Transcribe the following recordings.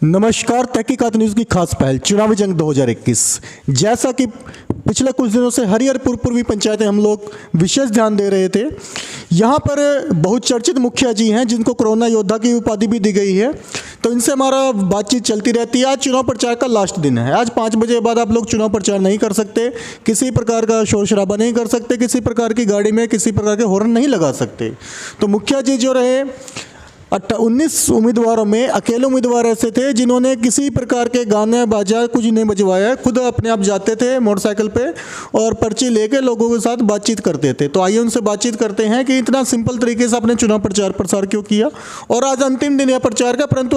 नमस्कार। तहकीकात न्यूज़ की खास पहल चुनावी जंग 2021। जैसा कि पिछले कुछ दिनों से हरिहरपुर पूर्वी पंचायतें हम लोग विशेष ध्यान दे रहे थे, यहाँ पर बहुचर्चित मुखिया जी हैं जिनको कोरोना योद्धा की उपाधि भी दी गई है, तो इनसे हमारा बातचीत चलती रहती है। आज चुनाव प्रचार का लास्ट दिन है। आज 5 बजे बाद आप लोग चुनाव प्रचार नहीं कर सकते, किसी प्रकार का शोर शराबा नहीं कर सकते, किसी प्रकार की गाड़ी में किसी प्रकार के हॉर्न नहीं लगा सकते। तो मुखिया जी जो रहे 19 उम्मीदवारों में अकेले उम्मीदवार ऐसे थे जिन्होंने किसी प्रकार के गाने बाजा कुछ नहीं बजवाया, खुद अपने आप जाते थे मोटरसाइकिल पे और पर्ची लेके लोगों के साथ बातचीत करते थे। तो आइए उनसे बातचीत करते हैं कि इतना सिंपल तरीके से आपने चुनाव प्रसार क्यों किया और आज अंतिम दिन है प्रचार का, परंतु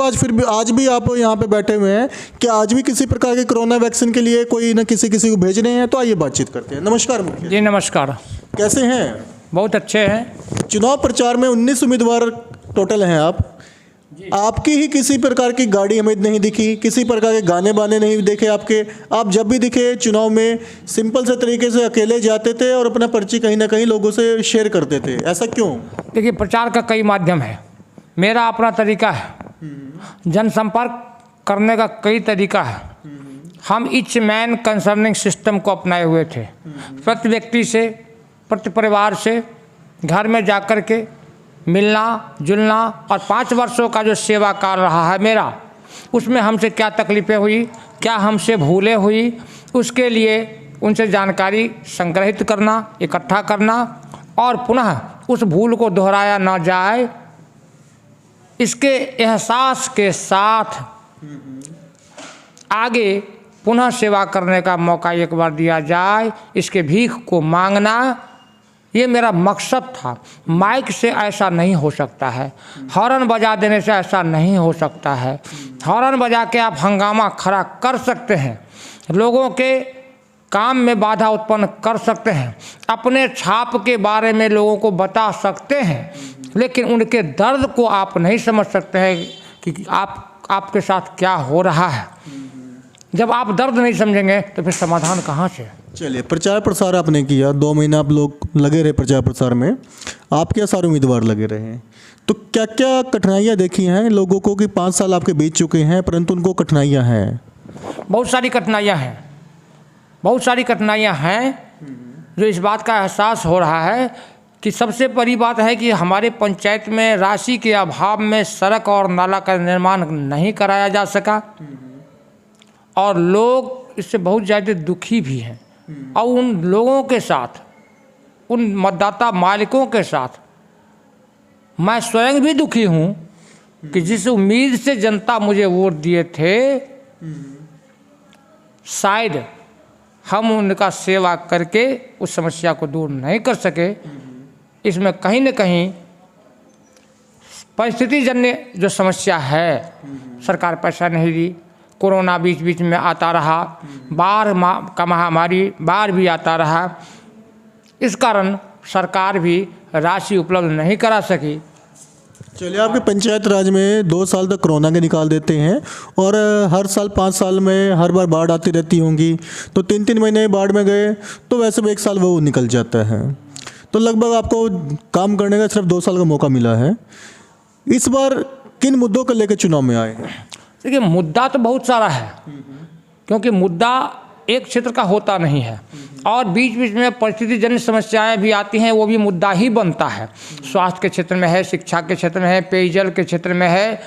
आज भी आप यहाँ पे बैठे हुए हैं। क्या आज भी किसी प्रकार के कोरोना वैक्सीन के लिए कोई न किसी को भेज रहे हैं? तो आइए बातचीत करते हैं। नमस्कार मुखिया जी नमस्कार। कैसे हैं? बहुत अच्छे हैं। चुनाव प्रचार में 19 उम्मीदवार टोटल हैं आपकी ही किसी प्रकार की गाड़ी हमें नहीं दिखी, किसी प्रकार के गाने बाने नहीं देखे आपके। आप जब भी दिखे चुनाव में सिंपल से तरीके से अकेले जाते थे और अपना पर्ची कहीं ना कहीं लोगों से शेयर करते थे। ऐसा क्यों? देखिए, प्रचार का कई माध्यम है, मेरा अपना तरीका है, जनसंपर्क करने का कई तरीका है। हम ईच मैन कंसर्निंग सिस्टम को अपनाए हुए थे। प्रति व्यक्ति से, प्रति परिवार से घर में जाकर के मिलना जुलना, और 5 वर्षों का जो सेवा काल रहा है मेरा, उसमें हमसे क्या तकलीफ़ें हुई, क्या हमसे भूलें हुई, उसके लिए उनसे जानकारी संग्रहित करना, इकट्ठा करना और पुनः उस भूल को दोहराया ना जाए, इसके एहसास के साथ आगे पुनः सेवा करने का मौका एक बार दिया जाए, इसके भीख को मांगना, ये मेरा मकसद था। माइक से ऐसा नहीं हो सकता है, हॉर्न बजा देने से ऐसा नहीं हो सकता है। हॉर्न बजा के आप हंगामा खड़ा कर सकते हैं, लोगों के काम में बाधा उत्पन्न कर सकते हैं, अपने छाप के बारे में लोगों को बता सकते हैं, लेकिन उनके दर्द को आप नहीं समझ सकते हैं कि आपके साथ क्या हो रहा है। जब आप दर्द नहीं समझेंगे तो फिर समाधान कहाँ से? चलिए, प्रचार प्रसार आपने किया, 2 महीना आप लोग लगे रहे प्रचार प्रसार में, आप क्या सारे उम्मीदवार लगे रहे हैं, तो क्या क्या कठिनाइयाँ देखी हैं लोगों को कि 5 साल आपके बीत चुके हैं परंतु उनको कठिनाइयाँ हैं? बहुत सारी कठिनाइयाँ हैं, बहुत सारी कठिनाइयाँ हैं जो इस बात का एहसास हो रहा है कि सबसे बड़ी बात है कि हमारे पंचायत में राशि के अभाव में सड़क और नाला का निर्माण नहीं कराया जा सका और लोग इससे बहुत ज़्यादा दुखी भी हैं। और उन लोगों के साथ, उन मतदाता मालिकों के साथ मैं स्वयं भी दुखी हूँ कि जिस उम्मीद से जनता मुझे वोट दिए थे, शायद हम उनका सेवा करके उस समस्या को दूर नहीं कर सके। इसमें कहीं न कहीं परिस्थिति जन्य जो समस्या है, सरकार पैसा नहीं दी, कोरोना बीच बीच में आता रहा, बाढ़ का महामारी बाढ़ भी आता रहा, इस कारण सरकार भी राशि उपलब्ध नहीं करा सकी। चलिए, आपके पंचायत राज में 2 साल तक कोरोना के निकाल देते हैं और हर साल 5 साल में हर बार बाढ़ आती रहती होंगी, तो 3-3 महीने बाढ़ में गए तो वैसे भी 1 साल वो निकल जाता है, तो लगभग आपको काम करने का सिर्फ 2 साल का मौका मिला है। इस बार किन मुद्दों को लेकर चुनाव में आए? देखिए, मुद्दा तो बहुत सारा है, क्योंकि मुद्दा एक क्षेत्र का होता नहीं है और बीच बीच में परिस्थितिजन्य समस्याएं भी आती हैं, वो भी मुद्दा ही बनता है। स्वास्थ्य के क्षेत्र में है, शिक्षा के क्षेत्र में है, पेयजल के क्षेत्र में है,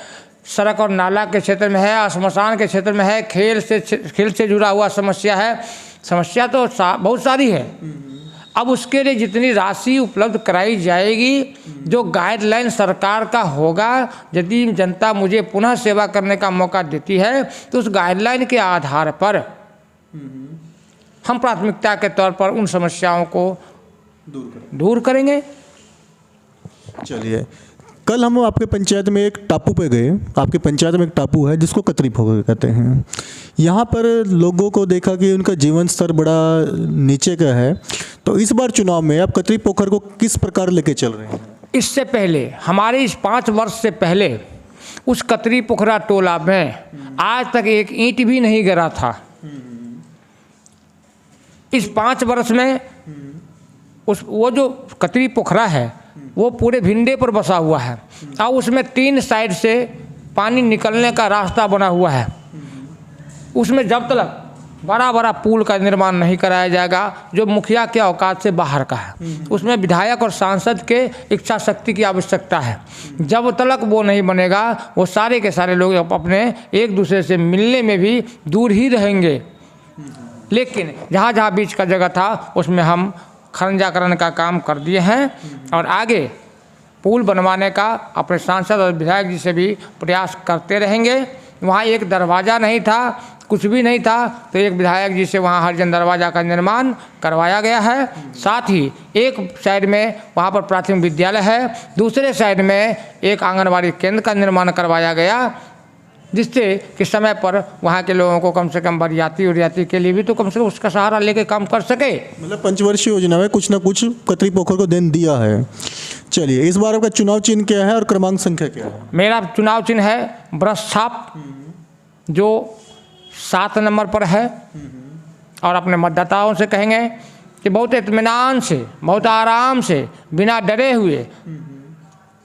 सड़क और नाला के क्षेत्र में है, श्मशान के क्षेत्र में है, खेल से जुड़ा हुआ समस्या है। समस्या तो बहुत सारी है। अब उसके लिए जितनी राशि उपलब्ध कराई जाएगी, जो गाइडलाइन सरकार का होगा, यदि जनता मुझे पुनः सेवा करने का मौका देती है तो उस गाइडलाइन के आधार पर हम प्राथमिकता के तौर पर उन समस्याओं को दूर करेंगे। चलिए, कल हम आपके पंचायत में एक टापू पे गए। आपके पंचायत में एक टापू है जिसको कतरी पोखर कहते हैं। यहाँ पर लोगों को देखा कि उनका जीवन स्तर बड़ा नीचे का है, तो इस बार चुनाव में आप कतरी पोखर को किस प्रकार लेके चल रहे हैं? इससे पहले हमारे इस 5 वर्ष से पहले उस कतरी पोखरा टोला में आज तक एक ईंट भी नहीं गिरा था। इस 5 वर्ष में वो जो कतरी पोखरा है वो पूरे भिंडे पर बसा हुआ है और उसमें 3 साइड से पानी निकलने का रास्ता बना हुआ है, उसमें जब तक बड़ा बड़ा पुल का निर्माण नहीं कराया जाएगा जो मुखिया के औकात से बाहर का है, उसमें विधायक और सांसद के इच्छा शक्ति की आवश्यकता है। जब तक वो नहीं बनेगा वो सारे के सारे लोग अपने एक दूसरे से मिलने में भी दूर ही रहेंगे। लेकिन जहाँ जहाँ बीच का जगह था उसमें हम खनजाकरण का काम कर दिए हैं और आगे पुल बनवाने का अपने सांसद और विधायक जी से भी प्रयास करते रहेंगे। वहाँ एक दरवाज़ा नहीं था, कुछ भी नहीं था, तो एक विधायक जी से वहाँ हरिजन दरवाज़ा का निर्माण करवाया गया है। साथ ही एक साइड में वहाँ पर प्राथमिक विद्यालय है, दूसरे साइड में एक आंगनबाड़ी केंद्र का निर्माण करवाया गया, जिससे कि समय पर वहाँ के लोगों को कम से कम बरियाती के लिए भी तो कम से कम उसका सहारा लेके काम कर सके। मतलब पंचवर्षीय योजना में कुछ ना कुछ कतरी पोखर को देन दिया है। चलिए, इस बार आपका चुनाव चिन्ह क्या है और क्रमांक संख्या क्या है? मेरा चुनाव चिन्ह है ब्रश छाप, जो 7 नंबर पर है। और अपने मतदाताओं से कहेंगे कि बहुत इत्मीनान से, बहुत आराम से, बिना डरे हुए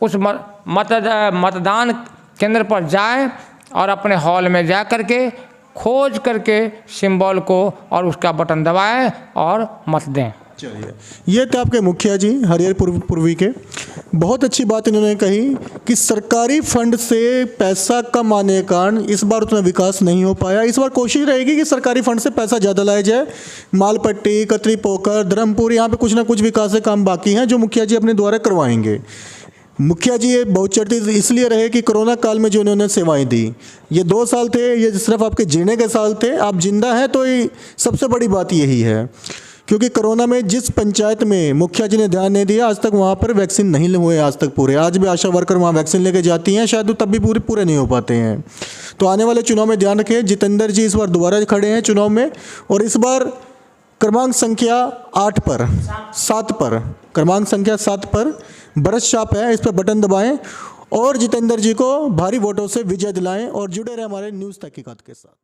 उस मतदान केंद्र पर जाएं और अपने हॉल में जा करके खोज करके सिंबल को और उसका बटन दबाएं और मत दें। चलिए, ये थे आपके मुखिया जी हरिहर पूर्वी के। बहुत अच्छी बात इन्होंने कही कि सरकारी फंड से पैसा कम आने के कारण इस बार उतना विकास नहीं हो पाया। इस बार कोशिश रहेगी कि सरकारी फंड से पैसा ज़्यादा लाया जाए। मालपट्टी, कतरी पोखर, धर्मपुर, यहाँ पे कुछ ना कुछ विकास के काम बाकी हैं जो मुखिया जी अपने द्वारा करवाएंगे। मुखिया जी ये बहुचर्चित इसलिए रहे कि कोरोना काल में जो उन्होंने सेवाएं दी, ये 2 साल थे, ये सिर्फ आपके जीने के साल थे। आप जिंदा हैं तो ये सबसे बड़ी बात यही है, क्योंकि कोरोना में जिस पंचायत में मुखिया जी ने ध्यान नहीं दिया, आज तक वहाँ पर वैक्सीन नहीं हुए आज तक पूरे। आज भी आशा वर्कर वहाँ वैक्सीन लेके जाती हैं, शायद वो तब भी पूरे नहीं हो पाते हैं। तो आने वाले चुनाव में ध्यान रखें। जितेंद्र जी इस बार दोबारा खड़े हैं चुनाव में, और इस बार क्रमांक संख्या 7 पर क्रमांक संख्या 7 पर ब्रश छाप है, इस पर बटन दबाएं और जितेंद्र जी को भारी वोटों से विजय दिलाएं और जुड़े रहे हमारे न्यूज़ तहकीकात के साथ।